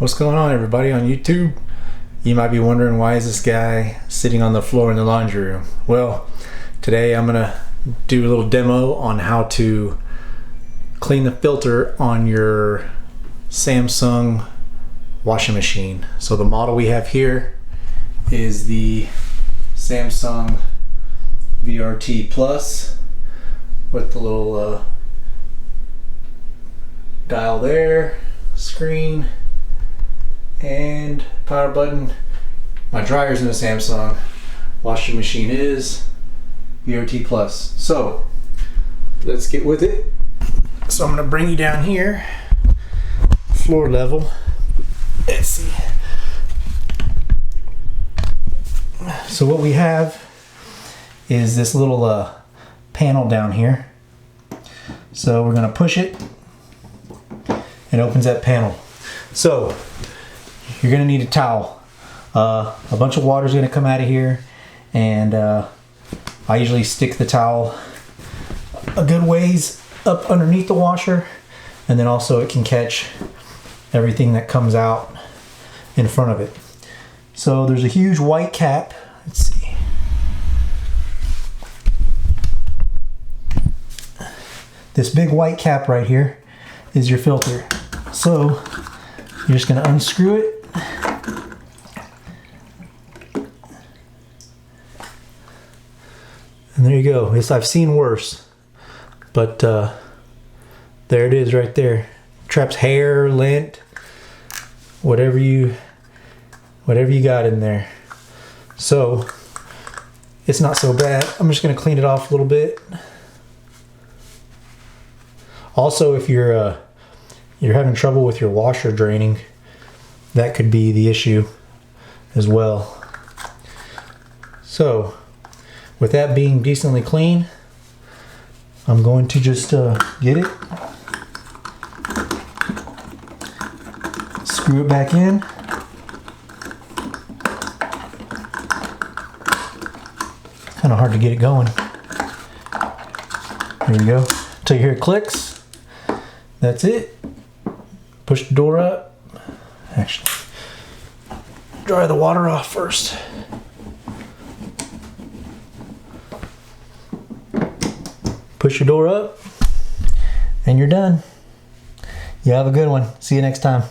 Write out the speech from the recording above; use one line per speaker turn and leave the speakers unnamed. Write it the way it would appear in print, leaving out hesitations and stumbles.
What's going on, everybody on YouTube? You might be wondering, why is this guy sitting on the floor in the laundry room? Well, today I'm gonna do a little demo on how to clean the filter on your Samsung washing machine. So the model we have here is the Samsung VRT Plus with the little dial there, screen, and power button. My dryer's in a Samsung, washing machine is VRT Plus. So let's get with it. So I'm gonna bring you down here, floor level. Let's see. So what we have is this little panel down here. So we're gonna push it. It opens that panel. So you're gonna need a towel. A bunch of water is gonna come out of here, and I usually stick the towel a good ways up underneath the washer, and then also it can catch everything that comes out in front of it. So there's a huge white cap. Let's see. This big white cap right here is your filter. So you're just going to unscrew it. And there you go. I've seen worse, but there it is right there. Traps hair, lint, whatever you got in there. So it's not so bad. I'm just going to clean it off a little bit. Also, if you're having trouble with your washer draining, that could be the issue as well. So with that being decently clean, I'm going to just get it, screw it back in, kind of hard to get it going. There you go. Until you hear it clicks. That's it. Push the door up. Actually, dry the water off first. Push your door up, and you're done. You have a good one. See you next time.